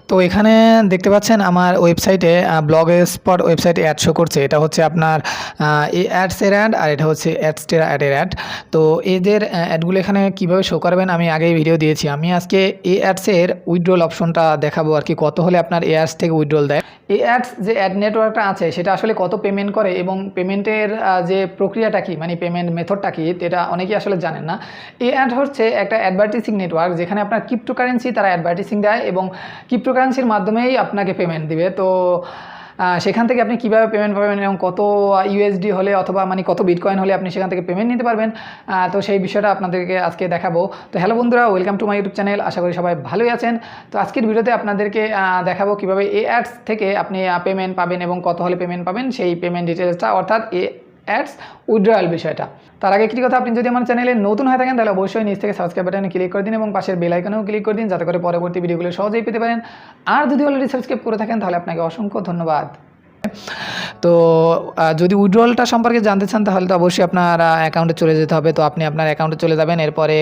তো এখানে দেখতে পাচ্ছেন আমার ওয়েবসাইটে ব্লগস্পট ওয়েবসাইটে অ্যাড শো করছে। এটা হচ্ছে আপনার এই অ্যাডসের অ্যাড, আর এটা হচ্ছে অ্যাডের অ্যাড। তো এদের অ্যাডগুলো এখানে কীভাবে শো করবেন আমি আগেই ভিডিও দিয়েছি। আমি আজকে এই অ্যাডসের উইথড্রল অপশনটা দেখাবো আর কি, কত হলে আপনার এই অ্যাডস থেকে উইথড্রল দেয়। এই অ্যাডস যে অ্যাড নেটওয়ার্কটা আছে সেটা আসলে কত পেমেন্ট করে এবং পেমেন্টের যে প্রক্রিয়াটা কি, মানে পেমেন্ট মেথডটা কি, এটা অনেকেই আসলে জানেন না। এই অ্যাড হচ্ছে একটা অ্যাডভার্টাইজিং নেটওয়ার্ক যেখানে আপনার ক্রিপ্টোকারেন্সি তারা অ্যাডভার্টাইজিং দেয় এবং ক্রিপ্টোকারেন্সির মাধ্যমেই আপনাকে পেমেন্ট দিবে। তো সেখান থেকে আপনি কীভাবে পেমেন্ট পাবেন এবং কত ইউএসডি হলে অথবা মানে কত বিটকয়েন হলে আপনি সেখান থেকে পেমেন্ট নিতে পারবেন, তো সেই বিষয়টা আপনাদেরকে আজকে দেখাবো। তো হ্যালো বন্ধুরা, welcome to my YouTube channel. আশা করি সবাই ভালোই আছেন। তো আজকের ভিডিওতে আপনাদেরকে দেখাবো কীভাবে এই অ্যাডস থেকে আপনি পেমেন্ট পাবেন এবং কত হলে পেমেন্ট পাবেন, সেই পেমেন্ট ডিটেলসটা, অর্থাৎ এই অ্যাডস উইথড্রয়াল বিষয়টা। তার আগে একটি কথা, আপনি যদি আমার চ্যানেলে নতুন হয়ে থাকেন তাহলে অবশ্যই নিচ থেকে সাবস্ক্রাইব বাটনে ক্লিক করে দিন এবং পাশের বেল আইকনেও ক্লিক করে দিন, যাতে করে পরবর্তী ভিডিওগুলো সহজেই পেতে পারেন। আর যদি অলরেডি সাবস্ক্রাইব করে থাকেন তাহলে আপনাকে অসংখ্য ধন্যবাদ। তো যদি উইথড্রলটা সম্পর্কে জানতে চান তাহলে তো অবশ্যই আপনার অ্যাকাউন্টে চলে যেতে হবে। তো আপনি আপনার অ্যাকাউন্টে চলে যাবেন, এরপরে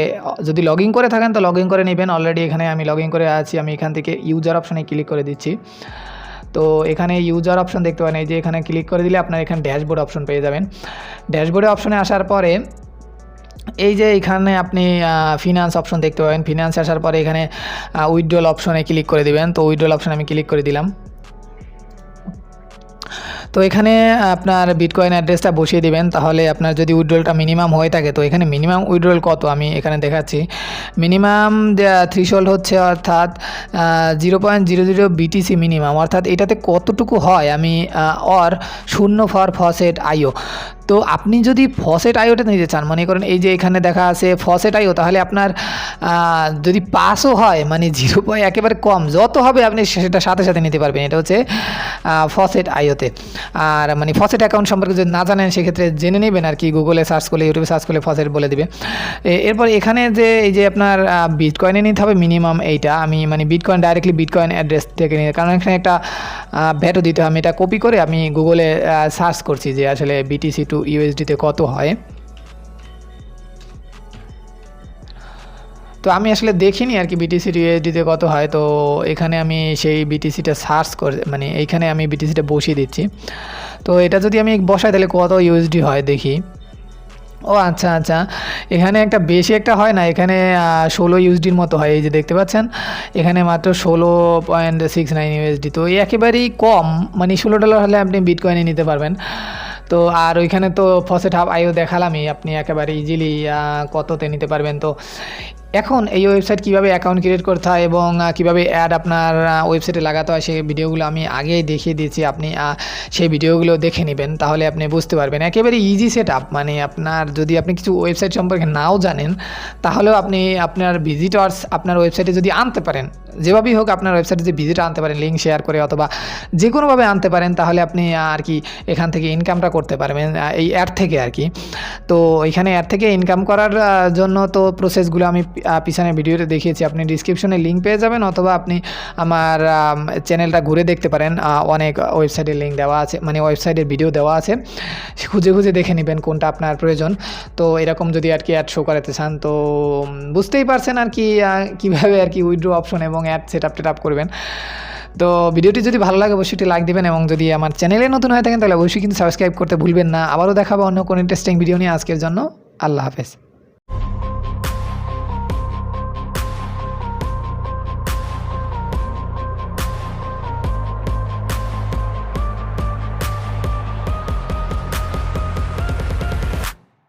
যদি লগ ইন করে থাকেন তো লগ ইন করে নেবেন। অলরেডি এখানে আমি লগ ইন করে আছি, আমি এখান থেকে ইউজার অপশনে ক্লিক করে দিচ্ছি। তো এখানে ইউজার অপশন দেখতে পারেন, এই যে এখানে ক্লিক করে দিলে আপনার এখানে ড্যাশবোর্ড অপশন পেয়ে যাবেন। ড্যাশবোর্ডে অপশনে আসার পরে এই যে এখানে আপনি ফিনান্স অপশন দেখতে পাবেন। ফিনান্স আসার পরে এখানে উইথড্রল অপশনে ক্লিক করে দিবেন। তো উইথড্রল অপশনে আমি ক্লিক করে দিলাম। তো এখানে আপনার বিটকয়েন অ্যাড্রেসটা বসিয়ে দিবেন। তাহলে আপনার যদি উইথড্রলটা মিনিমাম হয়ে থাকে, তো এখানে মিনিমাম উইথড্রল কত আমি এখানে দেখাচ্ছি। মিনিমাম থ্রেশহোল্ড হচ্ছে অর্থাৎ 0.00 BTC মিনিমাম, অর্থাৎ এটাতে কতটুকু হয় আমি অর 0 ফর ফসেট আইও। তো আপনি যদি ফসেট আইওটা নিতে চান, মনে করেন এই যে এখানে দেখা আছে ফসেট আইও, তাহলে আপনার যদি পাসও হয় মানে 0 একেবারে কম যত হবে আপনি সেটা সাথে সাথে নিতে পারবেন। এটা হচ্ছে ফসেট আইওতে। আর মানে ফসেট অ্যাকাউন্ট সম্পর্কে যদি না জানেন সেক্ষেত্রে জেনে নেবেন আর কি, গুগলে সার্চ করলে, ইউটিউবে সার্চ করলে ফসেট বলে দিবে। এরপর এখানে যে এই যে আপনার বিটকয়েনে নিতে হবে মিনিমাম, এইটা আমি মানে বিটকয়েন ডাইরেক্টলি বিটকয়েন অ্যাড্রেস থেকে নিয়ে, কারণ এখানে একটা ভ্যাটও দিতে হয়। আমি এটা কপি করে আমি গুগলে সার্চ করছি যে আসলে BTC টু USDতে কত হয়। তো আমি আসলে দেখিনি আর কি BTC টু USDতে কত হয়। তো এখানে আমি সেই BTCটা সার্চ করে মানে এইখানে আমি BTCটা বসিয়ে দিচ্ছি। তো এটা যদি আমি বসাই তাহলে কত USD হয় দেখি। ও আচ্ছা আচ্ছা, এখানে একটা বেশি একটা হয় না, এখানে 16 USDর মতো হয়। এই যে দেখতে পাচ্ছেন এখানে মাত্র 16.69 USD। তো একেবারেই কম, মানে $16 হলে আপনি বিটকয়েনে নিতে পারবেন। তো আর ওইখানে তো ফসেট হাব আইও দেখালামই, আপনি একেবারে ইজিলি কততে নিতে পারবেন। তো এখন এই ওয়েবসাইট কীভাবে অ্যাকাউন্ট ক্রিয়েট করতে হয় এবং কীভাবে অ্যাড আপনার ওয়েবসাইটে লাগাতে হয় সেই ভিডিওগুলো আমি আগেই দেখিয়ে দিয়েছি। আপনি সেই ভিডিওগুলো দেখে নেবেন, তাহলে আপনি বুঝতে পারবেন। একেবারে ইজি সেট আপ, মানে আপনার যদি আপনি কিছু ওয়েবসাইট সম্পর্কে নাও জানেন তাহলেও আপনি আপনার ভিজিটার্স আপনার ওয়েবসাইটে যদি আনতে পারেন, যেভাবেই হোক আপনার ওয়েবসাইটে যে ভিজিট আনতে পারেন লিঙ্ক শেয়ার করে অথবা যে কোনোভাবে আনতে পারেন, তাহলে আপনি আর কি এখান থেকে ইনকামটা করতে পারবেন এই অ্যাড থেকে আর কি। তো এখানে অ্যাড থেকে ইনকাম করার জন্য তো প্রসেসগুলো আমি পিছনে ভিডিওতে দেখিয়েছি, আপনি ডিসক্রিপশনে লিঙ্ক পেয়ে যাবেন অথবা আপনি আমার চ্যানেলটা ঘুরে দেখতে পারেন। অনেক ওয়েবসাইটের লিঙ্ক দেওয়া আছে, মানে ওয়েবসাইটের ভিডিও দেওয়া আছে, খুঁজে খুঁজে দেখে নেবেন কোনটা আপনার প্রয়োজন। তো এরকম যদি আর কি অ্যাড শো করাতে চান তো বুঝতেই পারছেন আর কি কীভাবে আর কি উইথড্র অপশন এবং অ্যাড সেট আপ করবেন। তো ভিডিওটি যদি ভালো লাগে অবশ্যই লাইক দেবেন এবং যদি আমার চ্যানেলে নতুন হয়ে থাকেন তাহলে অবশ্যই কিন্তু সাবস্ক্রাইব করতে ভুলবেন না। আবারও দেখাবো অন্য কোনো ইন্টারেস্টিং ভিডিও নিয়ে। আজকের জন্য আল্লাহ হাফেজ।